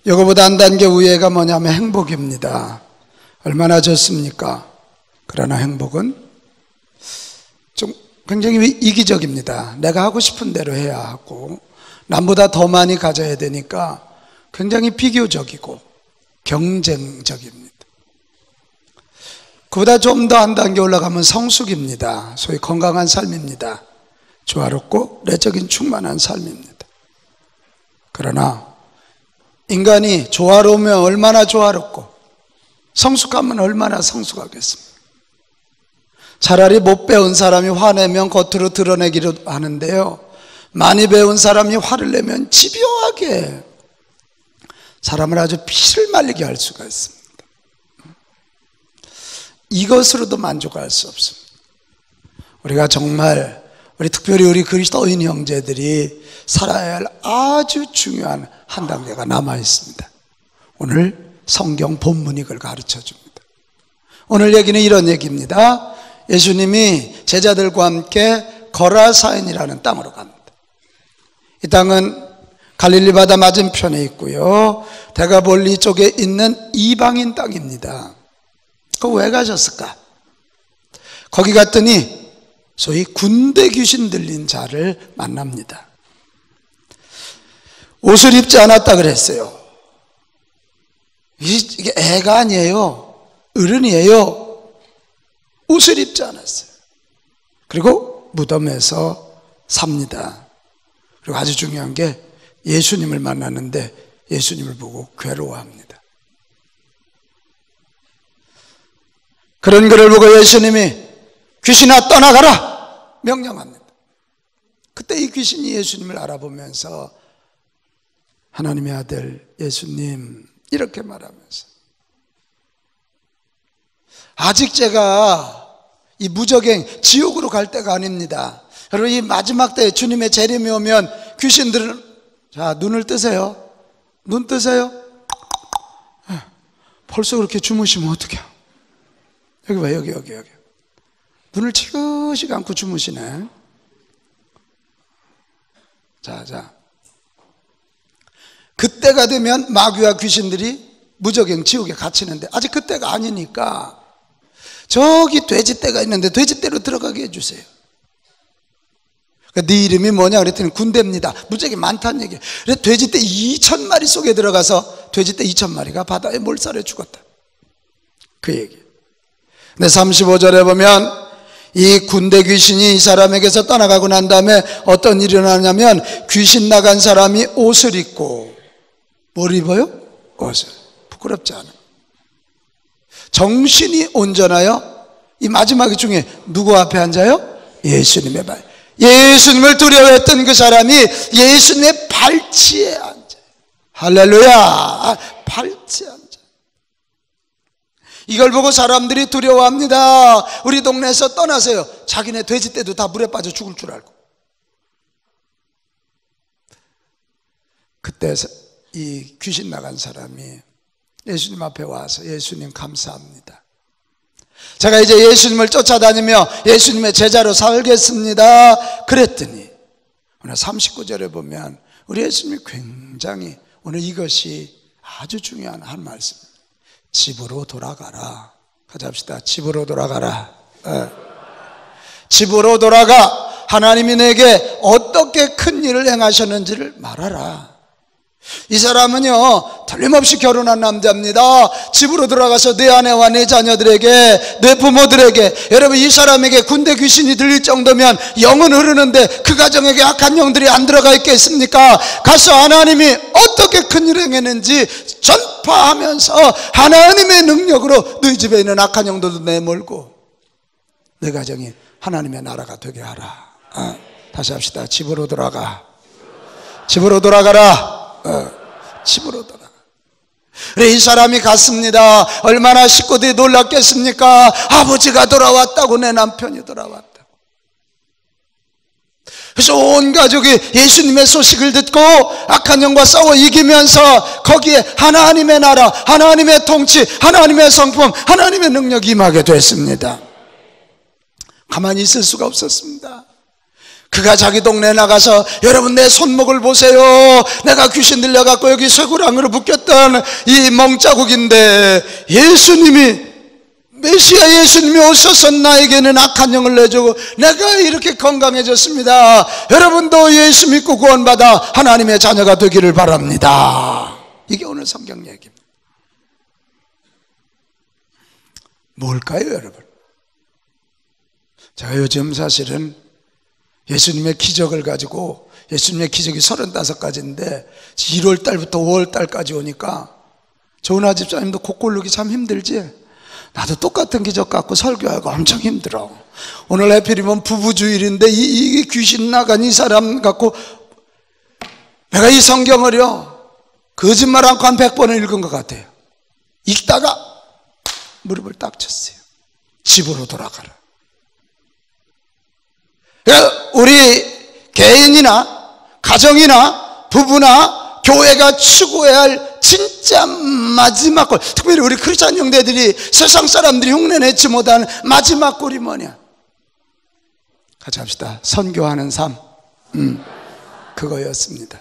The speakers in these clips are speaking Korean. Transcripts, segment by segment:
이거보다 한 단계 위에가 뭐냐면 행복입니다. 얼마나 좋습니까? 그러나 행복은 좀 굉장히 이기적입니다. 내가 하고 싶은 대로 해야 하고 남보다 더 많이 가져야 되니까 굉장히 비교적이고 경쟁적입니다. 그보다 좀 더 한 단계 올라가면 성숙입니다. 소위 건강한 삶입니다. 조화롭고 내적인 충만한 삶입니다. 그러나 인간이 조화로우면 얼마나 조화롭고 성숙하면 얼마나 성숙하겠습니까? 차라리 못 배운 사람이 화내면 겉으로 드러내기로 하는데요, 많이 배운 사람이 화를 내면 집요하게 사람을 아주 피를 말리게 할 수가 있습니다. 이것으로도 만족할 수 없습니다. 우리가 정말 특별히 우리 그리스도인 형제들이 살아야 할 아주 중요한 한 단계가 남아 있습니다. 오늘 성경 본문이 그걸 가르쳐 줍니다. 오늘 얘기는 이런 얘기입니다. 예수님이 제자들과 함께 거라사인이라는 땅으로 갑니다. 이 땅은 갈릴리 바다 맞은편에 있고요, 대가볼리 쪽에 있는 이방인 땅입니다. 왜 가셨을까? 거기 갔더니 소위 군대 귀신 들린 자를 만납니다. 옷을 입지 않았다 그랬어요. 이게 애가 아니에요. 어른이에요. 옷을 입지 않았어요. 그리고 무덤에서 삽니다. 그리고 아주 중요한 게 예수님을 만났는데 예수님을 보고 괴로워합니다. 그런 그를 보고 예수님이 귀신아 떠나가라 명령합니다. 그때 이 귀신이 예수님을 알아보면서 하나님의 아들 예수님 이렇게 말하면서, 아직 제가 이 무적행 지옥으로 갈 때가 아닙니다. 여러분, 이 마지막 때 주님의 재림이 오면 귀신들은, 자, 눈을 뜨세요. 눈 뜨세요. 벌써 그렇게 주무시면 어떡해요? 여기 봐, 여기. 눈을 치그시 감고 주무시네. 자. 그때가 되면 마귀와 귀신들이 무적행 지옥에 갇히는데 아직 그때가 아니니까 저기 돼지떼가 있는데 돼지떼로 들어가게 해주세요. 네 이름이 뭐냐 그랬더니 군대입니다. 무적이 많다는 얘기예요. 그래서 돼지떼 2,000마리 속에 들어가서 돼지떼 2,000마리가 바다에 몰살해 죽었다, 그 얘기예요. 근데 35절에 보면 이 군대 귀신이 이 사람에게서 떠나가고 난 다음에 어떤 일이 일어나냐면, 귀신 나간 사람이 옷을 입고, 뭘 입어요? 옷을. 부끄럽지 않아요. 정신이 온전하여 이 마지막 중에 누구 앞에 앉아요? 예수님의 발. 예수님을 두려워했던 그 사람이 예수님의 발치에 앉아요. 할렐루야. 발치에 앉아요. 이걸 보고 사람들이 두려워합니다. 우리 동네에서 떠나세요. 자기네 돼지떼도 다 물에 빠져 죽을 줄 알고. 그때 이 귀신 나간 사람이 예수님 앞에 와서, 예수님 감사합니다. 제가 이제 예수님을 쫓아다니며 예수님의 제자로 살겠습니다. 그랬더니 오늘 39절에 보면 우리 예수님이 굉장히, 오늘 이것이 아주 중요한 한 말씀입니다. 집으로 돌아가라. 같이 합시다. 집으로 돌아가라. 집으로 돌아가 하나님이 내게 어떻게 큰 일을 행하셨는지를 말하라. 이 사람은요, 틀림없이 결혼한 남자입니다. 집으로 돌아가서 내 아내와 내 자녀들에게, 내 부모들에게, 여러분, 이 사람에게 군대 귀신이 들릴 정도면 영은 흐르는데 그 가정에게 악한 영들이 안 들어가 있겠습니까? 가서 하나님이 어떻게 큰 일을 행했는지 전파하면서 하나님의 능력으로 너희 집에 있는 악한 영들도 내몰고 내 가정이 하나님의 나라가 되게 하라. 다시 합시다. 집으로 돌아가. 집으로 돌아가라. 집으로 돌아가. 이 사람이 갔습니다. 얼마나 식구들이 놀랐겠습니까? 아버지가 돌아왔다고, 내 남편이 돌아왔다고. 그래서 온 가족이 예수님의 소식을 듣고 악한 영과 싸워 이기면서 거기에 하나님의 나라, 하나님의 통치, 하나님의 성품, 하나님의 능력이 임하게 됐습니다. 가만히 있을 수가 없었습니다. 그가 자기 동네에 나가서 여러분 내 손목을 보세요. 내가 귀신 들려갖고 여기 쇠고랑으로 묶였던 이 멍자국인데 예수님이 메시아 예수님이 오셔서 나에게는 악한 영을 내주고 내가 이렇게 건강해졌습니다. 여러분도 예수 믿고 구원받아 하나님의 자녀가 되기를 바랍니다. 이게 오늘 성경 얘기입니다. 뭘까요 여러분? 제가 요즘 사실은 예수님의 기적을 가지고 예수님의 기적이 35가지인데 1월달부터 5월달까지 오니까 조은아 집사님도 곡 고르기 참 힘들지? 나도 똑같은 기적 갖고 설교하고 엄청 힘들어. 오늘 하필이면 부부주일인데 이 귀신 나간 이 사람 갖고 내가 이 성경을요 거짓말 않고 한 100번을 읽은 것 같아요. 읽다가 무릎을 딱 쳤어요. 집으로 돌아가라. 우리 개인이나 가정이나 부부나 교회가 추구해야 할 진짜 마지막 골, 특별히 우리 크리스찬 형제들이 세상 사람들이 흉내내지 못하는 마지막 골이 뭐냐? 같이 합시다. 선교하는 삶. 그거였습니다.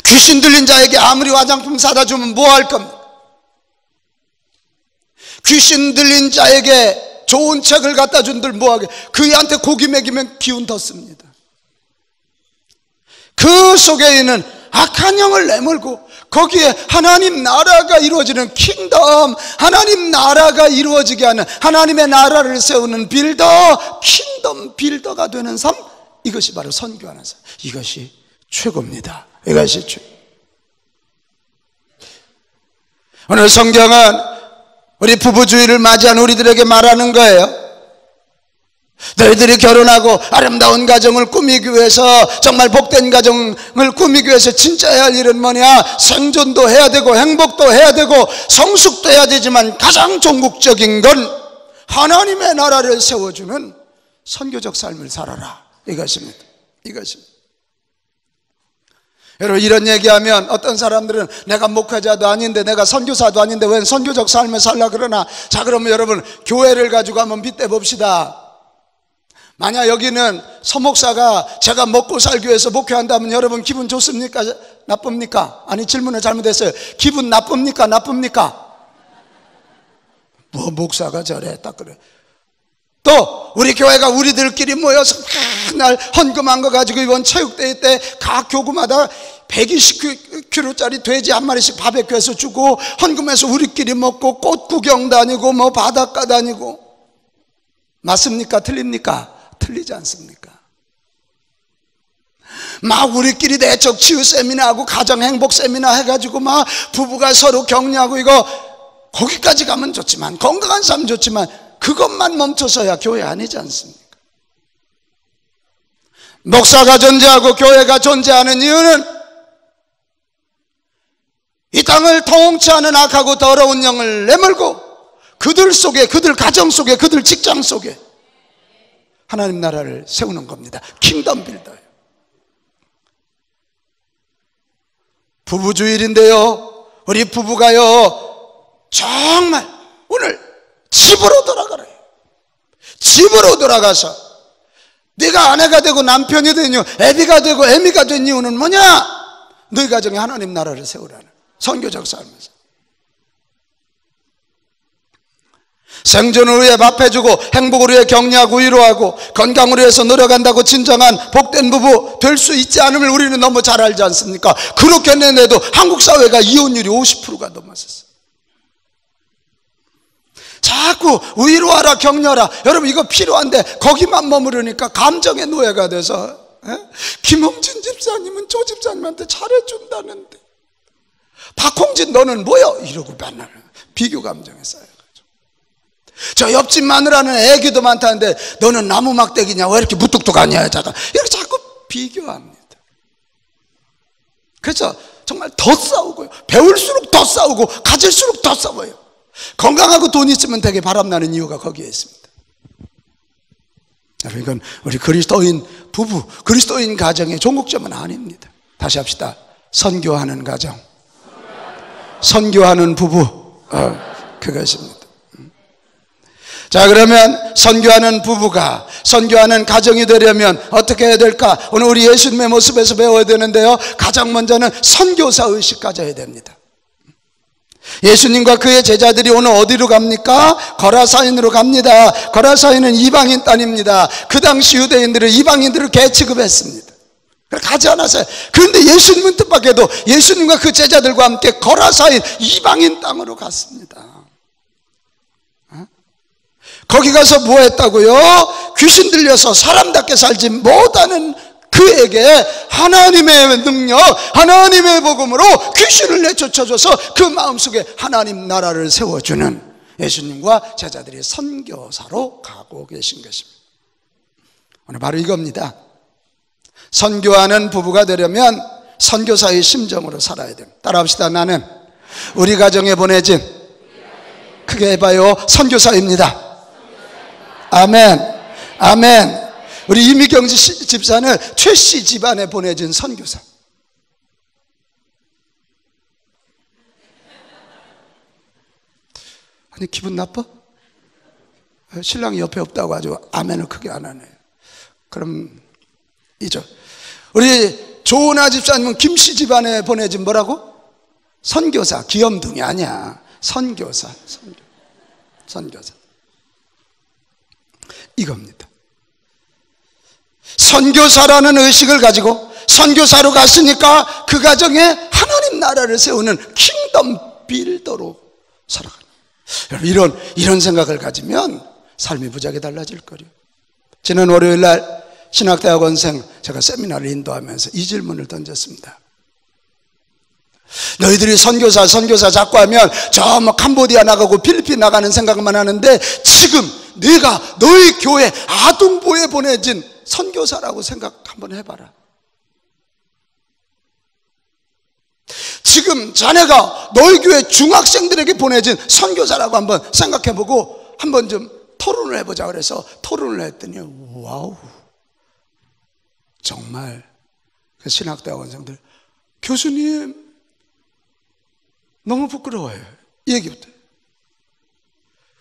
귀신 들린 자에게 아무리 화장품 사다 주면 뭐 할 겁니까? 귀신 들린 자에게 좋은 책을 갖다 준들 뭐하게? 그이한테 고기 먹이면 기운 더 씁니다. 그 속에 있는 악한 영을 내몰고 거기에 하나님 나라가 이루어지는 킹덤, 하나님 나라가 이루어지게 하는 하나님의 나라를 세우는 빌더, 킹덤 빌더가 되는 삶, 이것이 바로 선교하는 삶. 이것이 최고입니다. 이것이 최고. 오늘 성경은 우리 부부주의를 맞이한 우리들에게 말하는 거예요. 너희들이 결혼하고 아름다운 가정을 꾸미기 위해서, 정말 복된 가정을 꾸미기 위해서 진짜 해야 할 일은 뭐냐? 생존도 해야 되고 행복도 해야 되고 성숙도 해야 되지만 가장 종국적인 건 하나님의 나라를 세워주는 선교적 삶을 살아라, 이것입니다. 이것입니다. 여러분, 이런 얘기하면 어떤 사람들은 내가 목회자도 아닌데 내가 선교사도 아닌데 왜 선교적 삶을 살라 그러나? 자, 그러면 여러분 교회를 가지고 한번 빗대 봅시다. 만약 여기는 서목사가 제가 먹고 살기 위해서 목회한다면 여러분 기분 좋습니까? 나쁩니까? 아니, 질문을 잘못했어요. 기분 나쁩니까? 나쁩니까? 뭐 목사가 저래, 딱 그래. 또 우리 교회가 우리들끼리 모여서 맨날 헌금한 거 가지고 이번 체육대회 때 각 교구마다 120kg짜리 돼지 한 마리씩 바베큐해서 주고 헌금해서 우리끼리 먹고 꽃 구경 다니고 뭐 바닷가 다니고. 맞습니까? 틀립니까? 틀리지 않습니까? 막 우리끼리 내적 치유 세미나하고 가정 행복 세미나 해가지고 막 부부가 서로 격려하고, 이거 거기까지 가면 좋지만, 건강한 삶 좋지만 그것만 멈춰서야 교회 아니지 않습니까? 목사가 존재하고 교회가 존재하는 이유는 이 땅을 통치하는 악하고 더러운 영을 내몰고 그들 속에, 그들 가정 속에, 그들 직장 속에 하나님 나라를 세우는 겁니다. 킹덤 빌더예요. 부부주일인데요, 우리 부부가요 정말 오늘 집으로 돌아가래요. 집으로 돌아가서 네가 아내가 되고 남편이 된 이유, 애비가 되고 애미가 된 이유는 뭐냐? 너희 가정에 하나님 나라를 세우라는 선교적 삶에서. 생존을 위해 밥해주고 행복을 위해 격려하고 위로하고 건강을 위해서 노력한다고 진정한 복된 부부 될 수 있지 않음을 우리는 너무 잘 알지 않습니까? 그렇게 내내도 한국 사회가 이혼율이 50%가 넘었었어요. 자꾸 위로하라 격려하라, 여러분 이거 필요한데 거기만 머무르니까 감정의 노예가 돼서, 김홍진 집사님은 조 집사님한테 잘해준다는데 박홍진 너는 뭐야? 이러고 맨날 비교 감정에 쌓여가지고, 저 옆집 마누라는 애기도 많다는데 너는 나무 막대기냐, 왜 이렇게 무뚝뚝하냐, 여자가 이렇게 자꾸 비교합니다. 그래서 정말 더 싸우고요, 배울수록 더 싸우고 가질수록 더 싸워요. 건강하고 돈 있으면 되게 바람나는 이유가 거기에 있습니다. 여러분, 이건 우리 그리스도인 부부, 그리스도인 가정의 종국점은 아닙니다. 다시 합시다. 선교하는 가정, 선교하는 부부, 그것입니다. 자, 그러면 선교하는 부부가, 선교하는 가정이 되려면 어떻게 해야 될까? 오늘 우리 예수님의 모습에서 배워야 되는데요, 가장 먼저는 선교사 의식 가져야 됩니다. 예수님과 그의 제자들이 오늘 어디로 갑니까? 거라사인으로 갑니다. 거라사인은 이방인 땅입니다. 그 당시 유대인들은 이방인들을 개취급했습니다. 가지 않았어요. 그런데 예수님은 뜻밖에도 예수님과 그 제자들과 함께 거라사인 이방인 땅으로 갔습니다. 거기 가서 뭐 했다고요? 귀신 들려서 사람답게 살지 못하는 그에게 하나님의 능력, 하나님의 복음으로 귀신을 내쫓아줘서 그 마음속에 하나님 나라를 세워주는 예수님과 제자들이 선교사로 가고 계신 것입니다. 오늘 바로 이겁니다. 선교하는 부부가 되려면 선교사의 심정으로 살아야 됩니다. 따라합시다. 나는 우리 가정에 보내진, 크게 해봐요, 선교사입니다. 아멘, 아멘. 우리 이미경 집사는 최씨 집안에 보내진 선교사. 아니, 기분 나빠? 신랑이 옆에 없다고 아주 아멘을 크게 안 하네요. 그럼 이죠. 우리 조은아 집사님은 김씨 집안에 보내진 뭐라고? 선교사. 귀염둥이 아니야. 선교사. 선교사. 이겁니다. 선교사라는 의식을 가지고 선교사로 갔으니까 그 가정에 하나님 나라를 세우는 킹덤 빌더로 살아가는, 여러분, 이런 생각을 가지면 삶이 무지하게 달라질 거예요. 지난 월요일 날 신학대학원생 제가 세미나를 인도하면서 이 질문을 던졌습니다. 너희들이 선교사 자꾸 하면 저 뭐 캄보디아 나가고 필리핀 나가는 생각만 하는데 지금 내가 너희 교회 아동부에 보내진 선교사라고 생각 한번 해봐라. 지금 자네가 너희 교회 중학생들에게 보내진 선교사라고 한번 생각해보고 한번 좀 토론을 해보자 그래서 토론을 했더니 와우, 정말 그 신학대학원생들, 교수님 너무 부끄러워요. 이 얘기부터.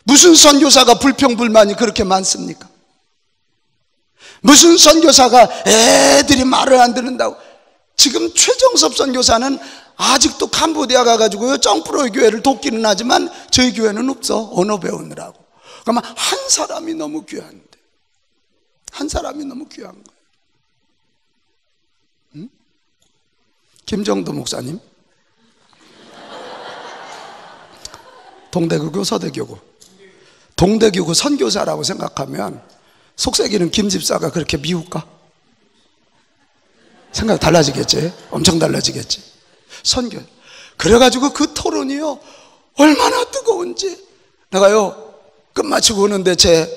무슨 선교사가 불평불만이 그렇게 많습니까? 무슨 선교사가 애들이 말을 안 듣는다고. 지금 최정섭 선교사는 아직도 캄보디아 가가지고요 정프로의 교회를 돕기는 하지만 저희 교회는 없어, 언어 배우느라고. 그러면 한 사람이 너무 귀한데, 한 사람이 너무 귀한 거예요. 응? 김정도 목사님, 동대교구 서대교구, 동대교구 선교사라고 생각하면 속세기는 김 집사가 그렇게 미울까? 생각 달라지겠지? 엄청 달라지겠지? 선교. 그래가지고 그 토론이요 얼마나 뜨거운지, 내가요 끝마치고 오는데 제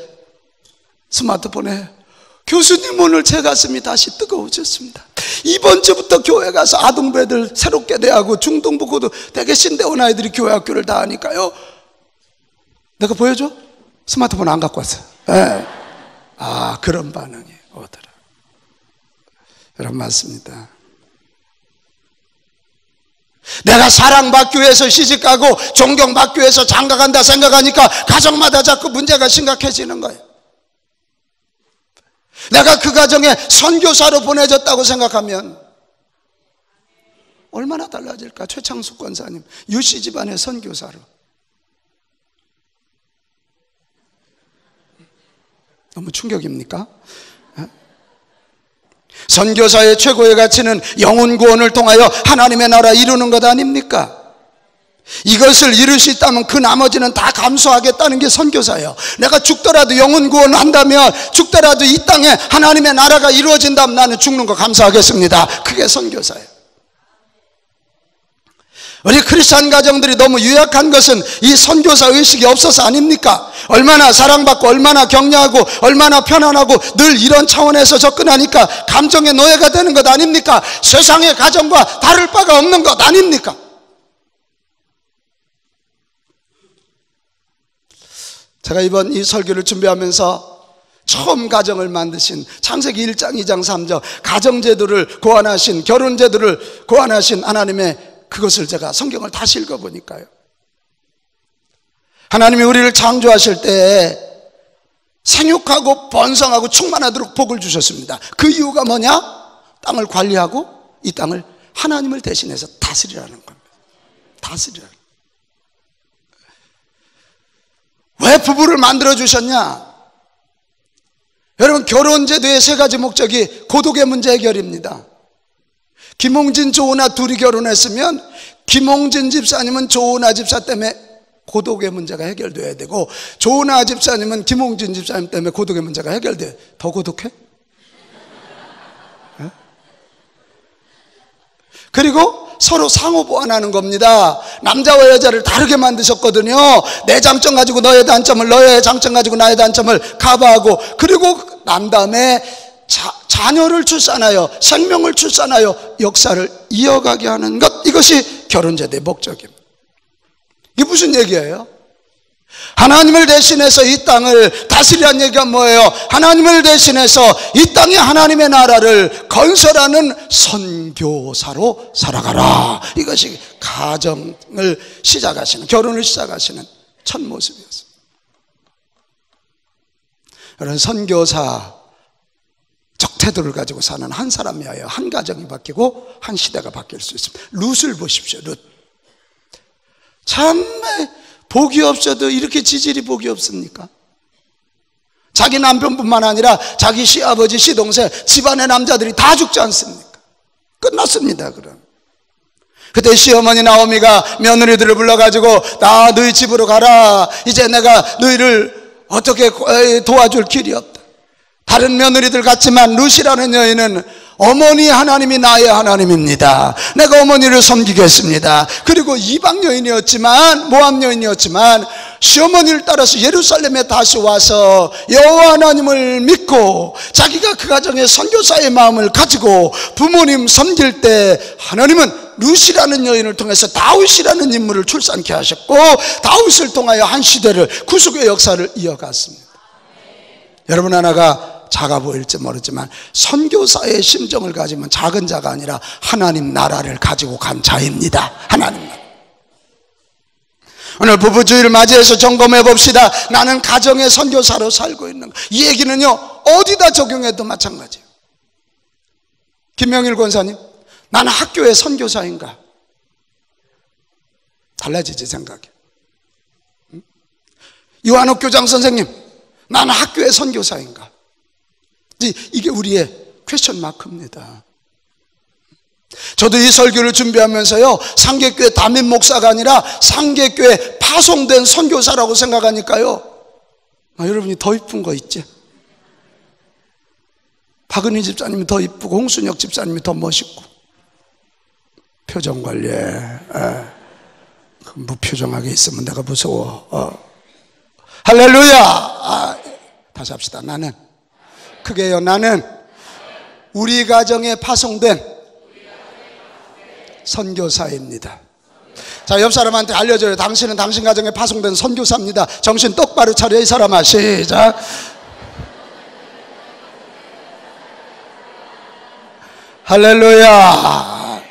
스마트폰에 교수님 오늘 제 가슴이 다시 뜨거워졌습니다. 이번 주부터 교회 가서 아동부 애들 새롭게 대하고 중동부 고도 되게 신대원 아이들이 교회 학교를 다 하니까요. 내가 보여줘? 스마트폰 안 갖고 왔어. 네. 아, 그런 반응이 오더라. 여러분, 맞습니다. 내가 사랑받기 위해서 시집가고 존경받기 위해서 장가간다 생각하니까 가정마다 자꾸 문제가 심각해지는 거예요. 내가 그 가정에 선교사로 보내졌다고 생각하면 얼마나 달라질까? 최창숙 권사님, 유씨 집안의 선교사로. 너무 충격입니까? 선교사의 최고의 가치는 영혼 구원을 통하여 하나님의 나라 이루는 것 아닙니까? 이것을 이룰 수 있다면 그 나머지는 다 감수하겠다는 게 선교사예요. 내가 죽더라도 영혼 구원을 한다면, 죽더라도 이 땅에 하나님의 나라가 이루어진다면 나는 죽는 거 감사하겠습니다. 그게 선교사예요. 우리 크리스찬 가정들이 너무 유약한 것은 이 선교사 의식이 없어서 아닙니까? 얼마나 사랑받고 얼마나 격려하고 얼마나 편안하고 늘 이런 차원에서 접근하니까 감정의 노예가 되는 것 아닙니까? 세상의 가정과 다를 바가 없는 것 아닙니까? 제가 이번 이 설교를 준비하면서 처음 가정을 만드신 창세기 1장, 2장, 3장 가정제도를 고안하신, 결혼제도를 고안하신 하나님의 그것을 제가 성경을 다시 읽어보니까요, 하나님이 우리를 창조하실 때 생육하고 번성하고 충만하도록 복을 주셨습니다. 그 이유가 뭐냐? 땅을 관리하고 이 땅을 하나님을 대신해서 다스리라는 겁니다. 다스리라는. 왜 부부를 만들어 주셨냐? 여러분, 결혼제도의 세 가지 목적이 고독의 문제 해결입니다. 김홍진, 조은아 둘이 결혼했으면 김홍진 집사님은 조은아 집사 때문에 고독의 문제가 해결돼야 되고, 조은아 집사님은 김홍진 집사님 때문에 고독의 문제가 해결돼. 더 고독해? 네? 그리고 서로 상호 보완하는 겁니다. 남자와 여자를 다르게 만드셨거든요. 내 장점 가지고 너의 단점을, 너의 장점 가지고 나의 단점을 커버하고, 그리고 난 다음에 자녀를 출산하여 생명을 출산하여 역사를 이어가게 하는 것, 이것이 결혼제도의 목적입니다. 이게 무슨 얘기예요? 하나님을 대신해서 이 땅을 다스리라는 얘기가 뭐예요? 하나님을 대신해서 이 땅에 하나님의 나라를 건설하는 선교사로 살아가라. 이것이 가정을 시작하시는, 결혼을 시작하시는 첫 모습이었습니다. 그런 선교사 적 태도를 가지고 사는 한 사람이어야 한 가정이 바뀌고 한 시대가 바뀔 수 있습니다. 룻을 보십시오. 룻. 참에 복이 없어도 이렇게 지질이 복이 없습니까? 자기 남편뿐만 아니라 자기 시아버지, 시동생, 집안의 남자들이 다 죽지 않습니까? 끝났습니다. 그럼 그때 시어머니 나오미가 며느리들을 불러가지고 나 너희 집으로 가라. 이제 내가 너희를 어떻게 도와줄 길이 없다. 다른 며느리들 같지만 룻이라는 여인은 어머니 하나님이 나의 하나님입니다. 내가 어머니를 섬기겠습니다. 그리고 이방 여인이었지만, 모압 여인이었지만 시어머니를 따라서 예루살렘에 다시 와서 여호와 하나님을 믿고 자기가 그 가정에 선교사의 마음을 가지고 부모님 섬길 때 하나님은 룻이라는 여인을 통해서 다윗이라는 인물을 출산케 하셨고, 다윗을 통하여 한 시대를, 구속의 역사를 이어갔습니다. 여러분 하나가 작아 보일지 모르지만 선교사의 심정을 가지면 작은 자가 아니라 하나님 나라를 가지고 간 자입니다. 하나님 나라. 오늘 부부주의를 맞이해서 점검해 봅시다. 나는 가정의 선교사로 살고 있는 것. 이 얘기는요, 어디다 적용해도 마찬가지예요. 김명일 권사님, 나는 학교의 선교사인가? 달라지지 생각이. 요한옥 교장 선생님, 나는 학교의 선교사인가? 이게 우리의 퀘스천 마크입니다. 저도 이 설교를 준비하면서요, 상계교회 담임 목사가 아니라 상계교회 파송된 선교사라고 생각하니까요, 여러분이 더 이쁜 거 있지? 박은희 집사님이 더 이쁘고 홍순혁 집사님이 더 멋있고, 표정 관리에 무표정하게 있으면 내가 무서워. 할렐루야. 다시 합시다. 나는, 크게요, 나는 우리 가정에 파송된 선교사입니다. 자, 옆 사람한테 알려줘요. 당신은 당신 가정에 파송된 선교사입니다. 정신 똑바로 차려, 이 사람아. 시작. 할렐루야.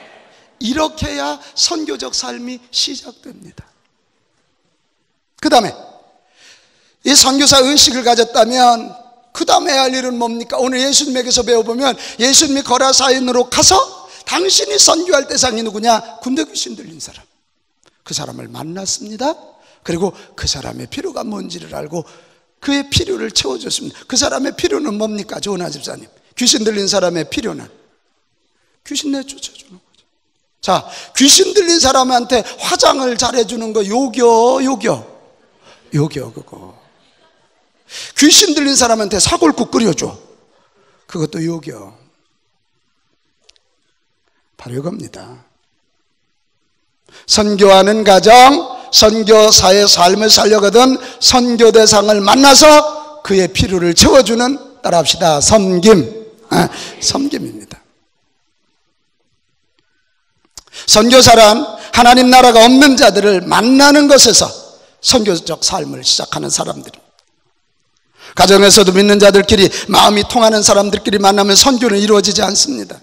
이렇게 해야 선교적 삶이 시작됩니다. 그 다음에 이 선교사 의식을 가졌다면 그 다음에 할 일은 뭡니까? 오늘 예수님에게서 배워보면 예수님이 거라사인으로 가서 당신이 선교할 대상이 누구냐? 군대 귀신 들린 사람. 그 사람을 만났습니다. 그리고 그 사람의 필요가 뭔지를 알고 그의 필요를 채워줬습니다. 그 사람의 필요는 뭡니까? 조은아 집사님, 귀신 들린 사람의 필요는 귀신 내쫓아주는 거죠. 자, 귀신 들린 사람한테 화장을 잘해주는 거 요겨 그거. 귀신 들린 사람한테 사골국 끓여줘. 그것도 요겨. 바로 이겁니다. 선교하는 가정, 선교사의 삶을 살려거든 선교 대상을 만나서 그의 필요를 채워주는, 따라합시다, 섬김입니다. 선교사란 하나님 나라가 없는 자들을 만나는 것에서 선교적 삶을 시작하는 사람들입니다. 가정에서도 믿는 자들끼리, 마음이 통하는 사람들끼리 만나면 선교는 이루어지지 않습니다.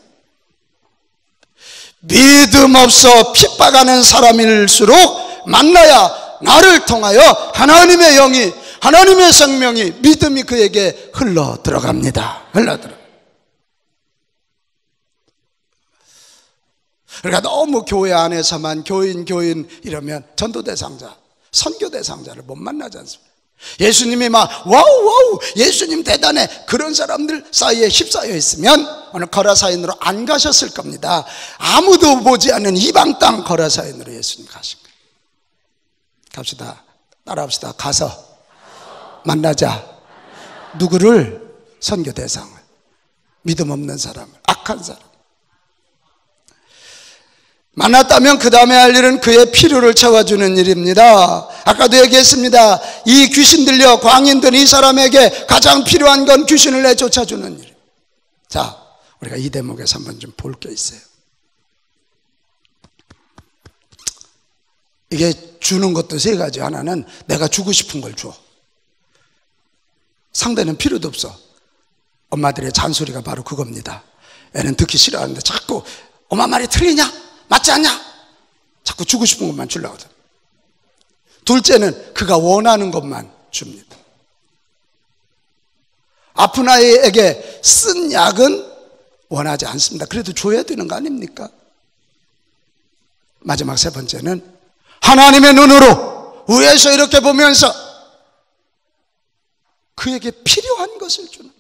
믿음 없어 핍박하는 사람일수록 만나야 나를 통하여 하나님의 영이 하나님의 생명이, 믿음이 그에게 흘러 들어갑니다. 그러니까 너무 교회 안에서만 교인 이러면 전도 대상자, 선교 대상자를 못 만나지 않습니까? 예수님이 막 와우 예수님 대단해, 그런 사람들 사이에 휩싸여 있으면 오늘 거라사인으로 안 가셨을 겁니다. 아무도 보지 않는 이방 땅 거라사인으로 예수님 가신 거예요. 갑시다, 따라합시다. 가서 만나자. 누구를? 선교 대상을, 믿음 없는 사람을, 악한 사람. 만났다면 그 다음에 할 일은 그의 필요를 채워주는 일입니다. 아까도 얘기했습니다. 이 귀신 들려 광인들 이 사람에게 가장 필요한 건 귀신을 내쫓아주는 일. 자, 우리가 이 대목에서 한번 좀 볼 게 있어요. 이게 주는 것도 세 가지. 하나는 내가 주고 싶은 걸 줘. 상대는 필요도 없어. 엄마들의 잔소리가 바로 그겁니다. 애는 듣기 싫어하는데 자꾸 엄마 말이 틀리냐? 맞지 않냐? 자꾸 주고 싶은 것만 주려고 하거든. 둘째는 그가 원하는 것만 줍니다. 아픈 아이에게 쓴 약은 원하지 않습니다. 그래도 줘야 되는 거 아닙니까? 마지막 세 번째는 하나님의 눈으로 위에서 이렇게 보면서 그에게 필요한 것을 주는.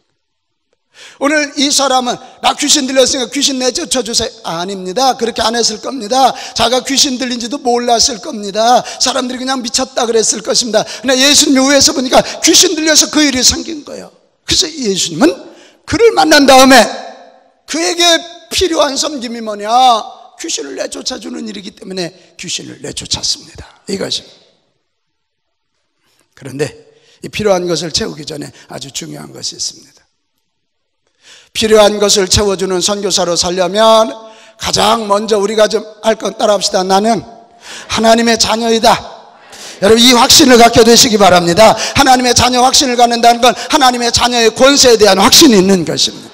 오늘 이 사람은 나 귀신 들렸으니까 귀신 내쫓아주세요, 아닙니다. 그렇게 안 했을 겁니다. 자기가 귀신 들린지도 몰랐을 겁니다. 사람들이 그냥 미쳤다 그랬을 것입니다. 근데 예수님 위에서 보니까 귀신 들려서 그 일이 생긴 거예요. 그래서 예수님은 그를 만난 다음에 그에게 필요한 섬김이 뭐냐? 귀신을 내쫓아주는 일이기 때문에 귀신을 내쫓았습니다. 이것입니다. 그런데 이 필요한 것을 채우기 전에 아주 중요한 것이 있습니다. 필요한 것을 채워주는 선교사로 살려면 가장 먼저 우리가 좀 할 건 따라합시다. 나는 하나님의 자녀이다. 여러분, 이 확신을 갖게 되시기 바랍니다. 하나님의 자녀 확신을 갖는다는 건 하나님의 자녀의 권세에 대한 확신이 있는 것입니다.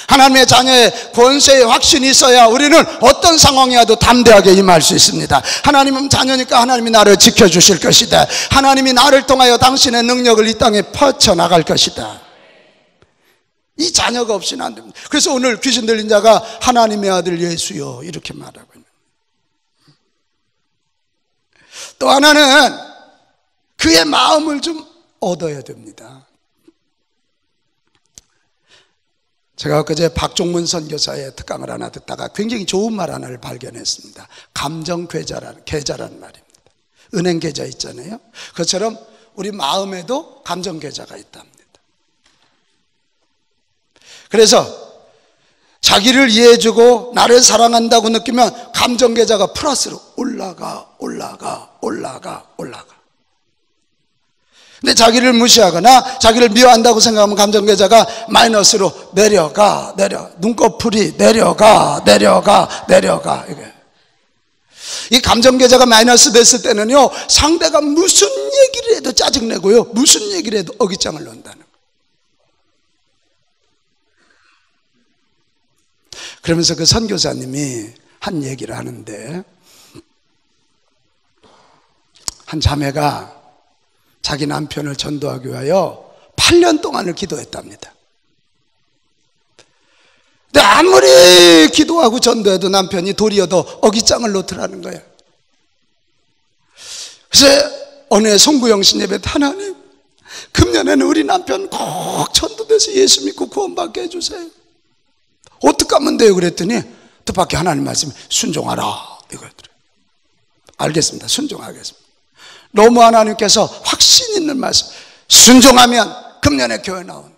하나님의 자녀의 권세의 확신이 있어야 우리는 어떤 상황이라도 담대하게 임할 수 있습니다. 하나님은 자녀니까 하나님이 나를 지켜주실 것이다. 하나님이 나를 통하여 당신의 능력을 이 땅에 펼쳐나갈 것이다. 이 자녀가 없이는 안 됩니다. 그래서 오늘 귀신 들린 자가 하나님의 아들 예수여 이렇게 말하고 있는. 또 하나는 그의 마음을 좀 얻어야 됩니다. 제가 그제 박종문 선교사의 특강을 하나 듣다가 굉장히 좋은 말 하나를 발견했습니다. 감정 계좌라는 말입니다. 은행 계좌 있잖아요. 그것처럼 우리 마음에도 감정 계좌가 있답니다. 그래서 자기를 이해해주고 나를 사랑한다고 느끼면 감정 계좌가 플러스로 올라가. 근데 자기를 무시하거나 자기를 미워한다고 생각하면 감정 계좌가 마이너스로 내려가. 눈꺼풀이 내려가. 이게. 이 감정 계좌가 마이너스 됐을 때는요, 상대가 무슨 얘기를 해도 짜증내고요, 무슨 얘기를 해도 어깃장을 놓는다는 거예요. 그러면서 그 선교사님이 한 얘기를 하는데, 한 자매가 자기 남편을 전도하기 위하여 8년 동안을 기도했답니다. 근데 아무리 기도하고 전도해도 남편이 도리어 더 어깃장을 놓더라는 거예요. 그래서 어느 해 송구영신 예배 때, 하나님, 금년에는 우리 남편 꼭 전도돼서 예수 믿고 구원받게 해주세요. 어떻게 하면 돼요? 그랬더니 뜻밖의 하나님 말씀이 순종하라 이거였더래요. 알겠습니다. 순종하겠습니다. 너무 하나님께서 확신 있는 말씀, 순종하면 금년에 교회 나온다.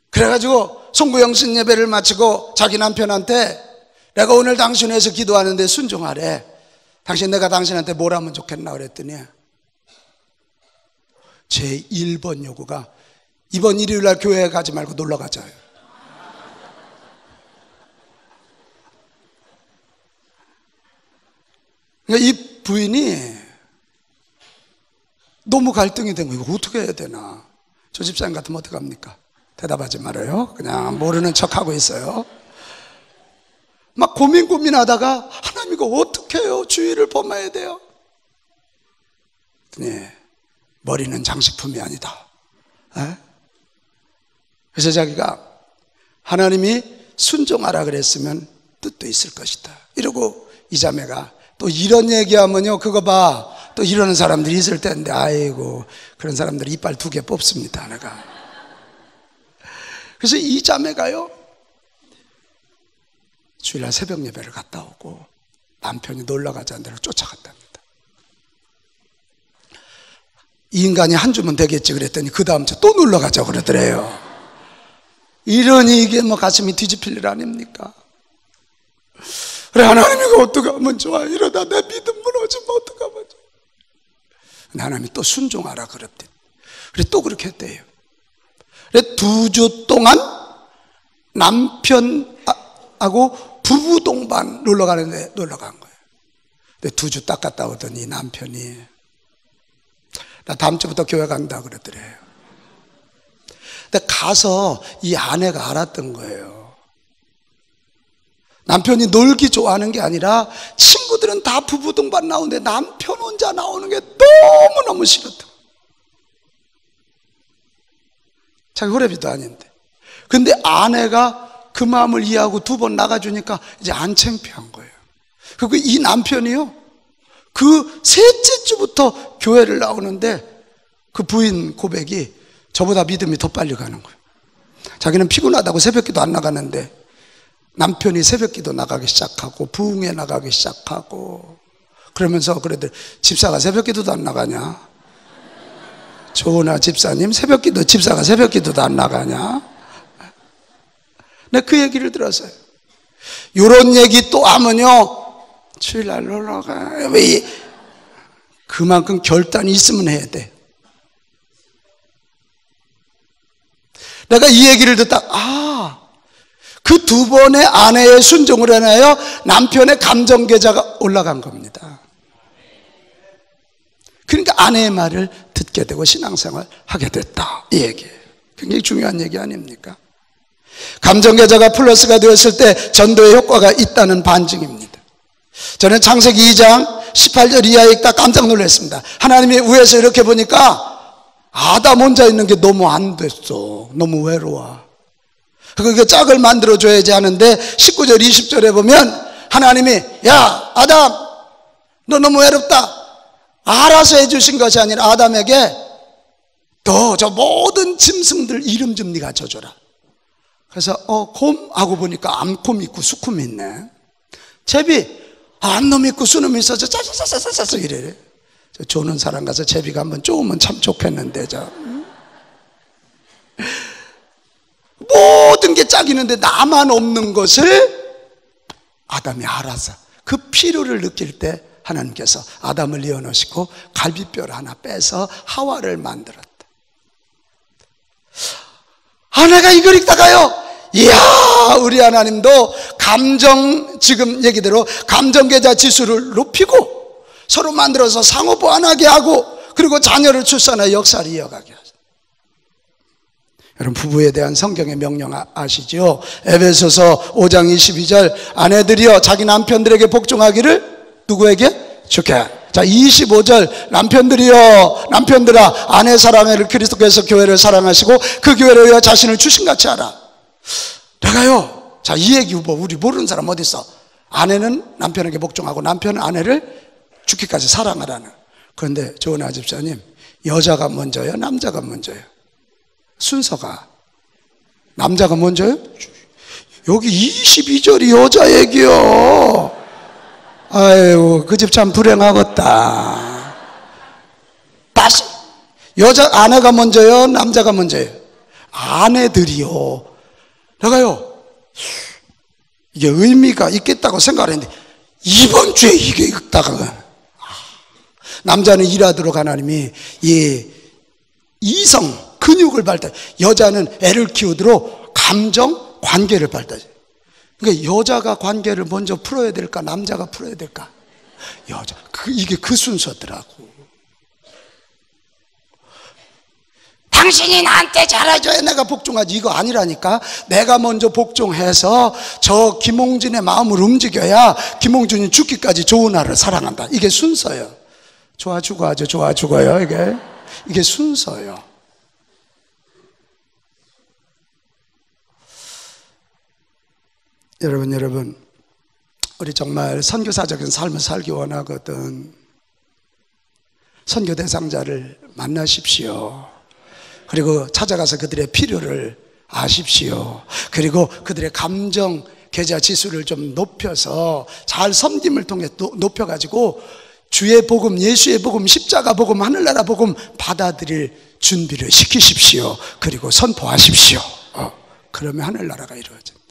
그래가지고 송구영신 예배를 마치고 자기 남편한테, 내가 오늘 당신 위해서 기도하는데 순종하래. 당신, 내가 당신한테 뭘 하면 좋겠나 그랬더니 제 1번 요구가 이번 일요일날 교회에 가지 말고 놀러 가자요. 그러니까 이 부인이 너무 갈등이 된 거예요. 이거 어떻게 해야 되나. 저 집사님 같으면 어떡합니까? 대답하지 말아요. 그냥 모르는 척하고 있어요. 막 고민하다가, 하나님 이거 어떻게 해요? 주의를 범해야 돼요. 네, 머리는 장식품이 아니다. 에? 그래서 자기가 하나님이 순종하라 그랬으면 뜻도 있을 것이다 이러고, 이 자매가 또 이런 얘기하면요, 그거 봐, 또 이러는 사람들이 있을 텐데, 아이고, 그런 사람들이 이빨 2개 뽑습니다, 내가. 그래서 이 자매가요, 주일날 새벽 예배를 갔다 오고 남편이 놀러 가자는 대로 쫓아갔답니다. 이 인간이 한 주면 되겠지 그랬더니 그 다음 주 또 놀러 가자고 그러더래요. 이러니 이게 뭐 가슴이 뒤집힐 일 아닙니까? 그래, 하나님 이거 어떻게 하면 좋아? 이러다 내 믿음 무너지면 어떡하면 좋아? 근데 하나님이 또 순종하라 그랬대. 그래, 또 그렇게 했대요. 그래, 2주 동안 남편하고 부부 동반 놀러 가는데 놀러 간 거예요. 근데 2주 딱 갔다 오더니 남편이, 나 다음 주부터 교회 간다 그러더래요. 근데 가서 이 아내가 알았던 거예요. 남편이 놀기 좋아하는 게 아니라 친구들은 다 부부 동반 나오는데 남편 혼자 나오는 게 너무너무 싫었다. 자기 호래비도 아닌데. 근데 아내가 그 마음을 이해하고 2번 나가주니까 이제 안 창피한 거예요. 그리고 이 남편이요, 그 3째 주부터 교회를 나오는데 그 부인 고백이 저보다 믿음이 더 빨리 가는 거예요. 자기는 피곤하다고 새벽기도 안 나가는데 남편이 새벽기도 나가기 시작하고 부흥회 나가기 시작하고 그러면서 그래도 집사가 새벽기도도 안 나가냐? 조은아 집사님 새벽기도, 집사가 새벽기도도 안 나가냐? 내가 그 얘기를 들었어요. 요런 얘기 또 하면요, 주일날 놀러 가. 왜 그만큼 결단이 있으면 해야 돼. 내가 이 얘기를 듣다, 그 2번의 아내의 순종을 인하여 남편의 감정 계좌가 올라간 겁니다. 그러니까 아내의 말을 듣게 되고 신앙생활 하게 됐다, 이 얘기예요. 굉장히 중요한 얘기 아닙니까? 감정 계좌가 플러스가 되었을 때 전도의 효과가 있다는 반증입니다. 저는 창세기 2장 18절 이하에 읽다 깜짝 놀랐습니다. 하나님이 위에서 이렇게 보니까 아담 혼자 있는 게 너무 안 됐어. 너무 외로워. 그러니까 짝을 만들어줘야지 하는데 19절 20절에 보면 하나님이, 야 아담 너 너무 외롭다. 알아서 해주신 것이 아니라 아담에게 너 저 모든 짐승들 이름 좀 네가 져줘라. 그래서 곰 하고 보니까 암곰 있고 수쿰 있네. 제비 암놈 있고 수놈 있어서 짜자자자자자 이래. 저 조는 사람 가서 제비가 한번 쪼으면 참 좋겠는데 모든 게 짝이는데 나만 없는 것을 아담이 알아서 그 필요를 느낄 때 하나님께서 아담을 이어놓으시고 갈비뼈를 하나 빼서 하와를 만들었다. 아내가 이걸 읽다가요, 이야 우리 하나님도 감정, 지금 얘기대로 감정계좌 지수를 높이고 서로 만들어서 상호 보완하게 하고 그리고 자녀를 출산하여 역사를 이어가게 하죠. 여러분 부부에 대한 성경의 명령 아시죠? 에베소서 5장 22절 아내들이여 자기 남편들에게 복종하기를 누구에게? 주께. 자 25절 남편들이여 남편들아 아내 사랑을 그리스도께서 교회를 사랑하시고 그 교회를 위하여 자신을 주신같이 하라. 내가요, 자 이 얘기 우리 모르는 사람 어디 있어? 아내는 남편에게 복종하고 남편은 아내를 죽기까지 사랑하라는. 그런데 조은아 집사님, 여자가 먼저요 남자가 먼저요? 순서가 남자가 먼저요? 여기 22절이 여자 얘기요. 아유 그 집 참 불행하겠다. 다시 여자 아내가 먼저요 남자가 먼저요? 아내들이요. 내가요 이게 의미가 있겠다고 생각을 했는데 이번 주에 이게 있다가 남자는 일하도록 하나님이 이성 근육을 발달, 여자는 애를 키우도록 감정 관계를 발달. 그러니까 여자가 관계를 먼저 풀어야 될까 남자가 풀어야 될까? 여자. 이게 그 순서더라고. 당신이 나한테 잘해줘야 내가 복종하지 이거 아니라니까. 내가 먼저 복종해서 저 김홍진의 마음을 움직여야 김홍진이 죽기까지 조은아를 사랑한다. 이게 순서예요. 좋아 죽어 하죠. 좋아 죽어요. 이게 순서예요. 여러분, 우리 정말 선교사적인 삶을 살기 원하거든. 선교 대상자를 만나십시오. 그리고 찾아가서 그들의 필요를 아십시오. 그리고 그들의 감정 계좌 지수를 좀 높여서 잘 섬김을 통해 높여가지고 주의 복음, 예수의 복음, 십자가 복음, 하늘나라 복음 받아들일 준비를 시키십시오. 그리고 선포하십시오. 그러면 하늘나라가 이루어집니다.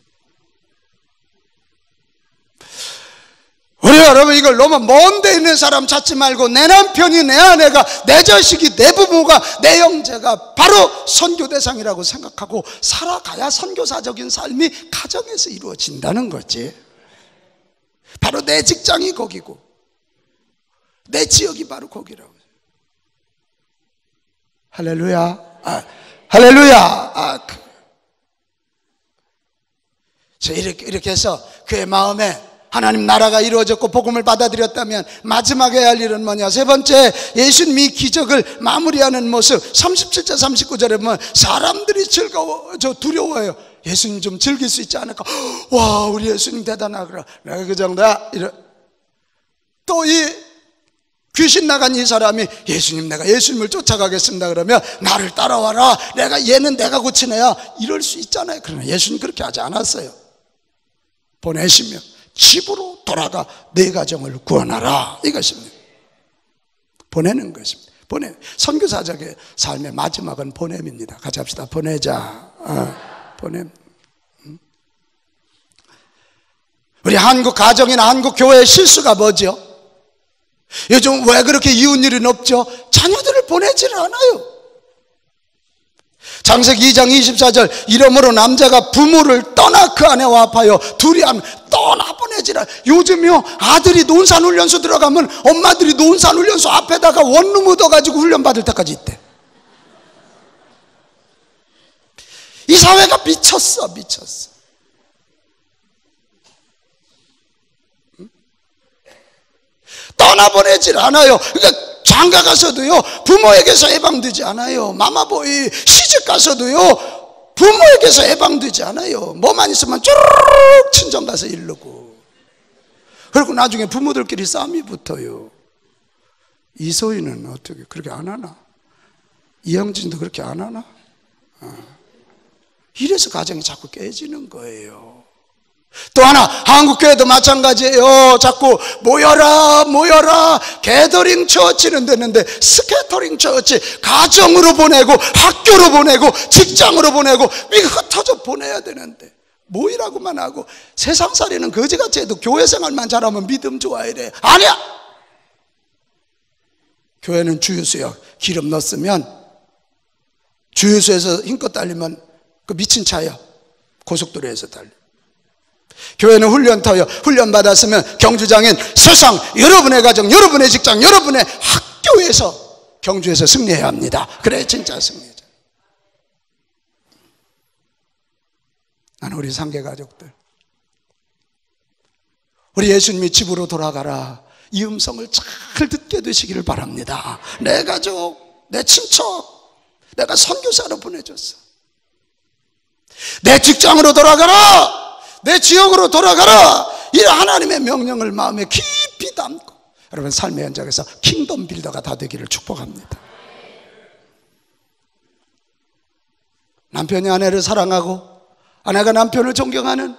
우리 여러분, 이걸 너무 먼 데 있는 사람 찾지 말고 내 남편이, 내 아내가, 내 자식이, 내 부모가, 내 형제가 바로 선교 대상이라고 생각하고 살아가야 선교사적인 삶이 가정에서 이루어진다는 거지. 바로 내 직장이 거기고 내 지역이 바로 거기라고. 할렐루야. 할렐루야. 이렇게 해서 그의 마음에 하나님 나라가 이루어졌고 복음을 받아들였다면 마지막에 할 일은 뭐냐? 세 번째, 예수님이 기적을 마무리하는 모습. 37절 39절에 보면 사람들이 두려워해요. 예수님 좀 즐길 수 있지 않을까? 와, 우리 예수님 대단하구나. 내가 그 정도야. 또 이 귀신 나간 이 사람이 예수님, 내가 예수님을 쫓아가겠습니다. 그러면 나를 따라와라. 얘는 내가 고친 애야. 이럴 수 있잖아요. 그러나 예수님 그렇게 하지 않았어요. 보내시며 집으로 돌아가 내 가정을 구원하라, 이것입니다. 보내는 것입니다. 선교사적의 삶의 마지막은 보냄입니다. 같이 합시다. 보내자. 보냄. 우리 한국 가정이나 한국 교회의 실수가 뭐죠? 요즘 왜 그렇게 이웃일이 높죠? 자녀들을 보내지를 않아요. 창세기 2장 24절, 이러므로 남자가 부모를 떠나 그 아내와 합하여 둘이 하면 떠나보내지라. 요즘요, 아들이 논산훈련소 들어가면 엄마들이 논산훈련소 앞에다가 원룸 묻어가지고 훈련받을 때까지 있대. 이 사회가 미쳤어. 떠나보내질 않아요. 그러니까 장가 가서도요, 부모에게서 해방되지 않아요. 마마보이 시집 가서도요, 부모에게서 해방되지 않아요. 뭐만 있으면 쭈르륵 친정 가서 이르고, 그리고 나중에 부모들끼리 싸움이 붙어요. 이소희는 어떻게 그렇게 안 하나? 이영진도 그렇게 안 하나? 이래서 가정이 자꾸 깨지는 거예요. 또 하나, 한국교회도 마찬가지예요. 자꾸 모여라 게더링 처치는 되는데 스캐터링 처치, 가정으로 보내고 학교로 보내고 직장으로 보내고 흩어져 보내야 되는데 모이라고만 하고 세상살이는 거지같이 해도 교회 생활만 잘하면 믿음 좋아 이래. 아니야. 교회는 주유소야. 기름 넣었으면 주유소에서 힘껏 달리면 그 미친 차야. 고속도로에서 달려. 교회는 훈련터요. 훈련 받았으면 경주장엔 세상 여러분의 가정, 여러분의 직장, 여러분의 학교에서 경주에서 승리해야 합니다. 그래 진짜 승리자. 나는 우리 상계 가족들, 우리 예수님이 집으로 돌아가라, 이 음성을 잘 듣게 되시기를 바랍니다. 내 가족, 내 친척, 내가 선교사로 보내줬어. 내 직장으로 돌아가라, 내 지역으로 돌아가라, 이 하나님의 명령을 마음에 깊이 담고 여러분 삶의 현장에서 킹덤 빌더가 다 되기를 축복합니다. 남편이 아내를 사랑하고 아내가 남편을 존경하는,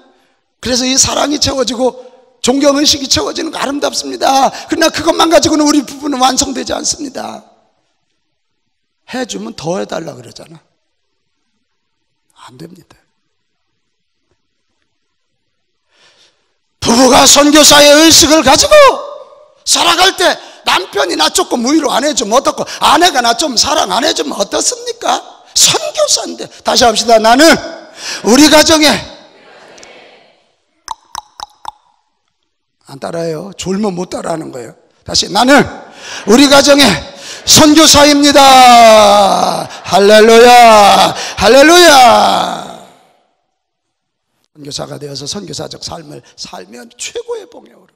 그래서 이 사랑이 채워지고 존경의식이 채워지는 거 아름답습니다. 그러나 그것만 가지고는 우리 부부는 완성되지 않습니다. 해주면 더 해달라 그러잖아. 안 됩니다. 부부가 선교사의 의식을 가지고 살아갈 때 남편이 나 조금 위로 안 해주면 어떻고, 아내가 나 좀 사랑 안 해주면 어떻습니까? 선교사인데. 다시 합시다. 나는 우리 가정에, 안 따라해요. 졸면 못 따라하는 거예요. 다시, 나는 우리 가정에 선교사입니다. 할렐루야, 할렐루야. 선교사가 되어서 선교사적 삶을 살면 최고의 봉에 오르.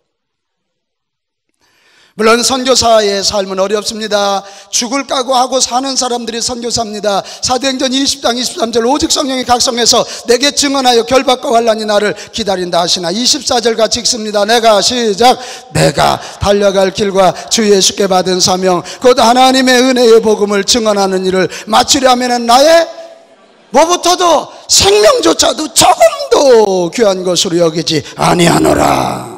물론 선교사의 삶은 어렵습니다. 죽을 각오하고 사는 사람들이 선교사입니다. 사도행전 20장 23절 오직 성령이 각성해서 내게 증언하여 결박과 환난이 나를 기다린다 하시나 24절 같이 읽습니다. 내가 달려갈 길과 주 예수께 받은 사명 곧 하나님의 은혜의 복음을 증언하는 일을 마치려 하면 나의 뭐부터도 생명조차도 조금도 귀한 것으로 여기지 아니하노라.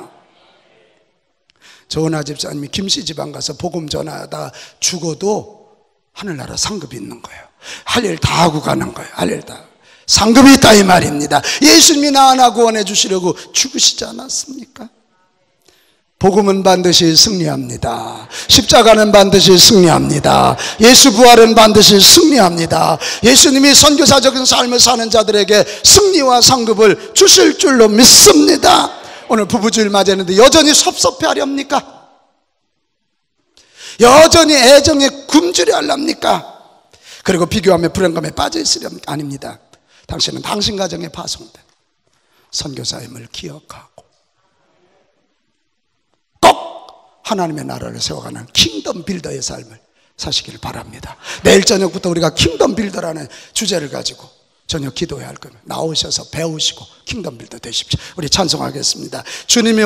조은하 집사님이 김씨 지방 가서 복음 전하다 죽어도 하늘나라 상급이 있는 거예요. 할 일 다 하고 가는 거예요. 할 일 다. 상급이 있다 이 말입니다. 예수님이 나 하나 구원해 주시려고 죽으시지 않았습니까? 복음은 반드시 승리합니다. 십자가는 반드시 승리합니다. 예수 부활은 반드시 승리합니다. 예수님이 선교사적인 삶을 사는 자들에게 승리와 상급을 주실 줄로 믿습니다. 오늘 부부주일 맞이했는데 여전히 섭섭해하렵니까? 여전히 애정에 굶주려 하렵니까? 그리고 비교하며 불안감에 빠져 있으렵니까? 아닙니다. 당신은 당신 가정에 파송된 선교사임을 기억하고 꼭 하나님의 나라를 세워가는 킹덤 빌더의 삶을 사시기를 바랍니다. 내일 저녁부터 우리가 킹덤 빌더라는 주제를 가지고 저녁 기도해야 할 겁니다. 나오셔서 배우시고 킹덤 빌더 되십시오. 우리 찬송하겠습니다. 주님이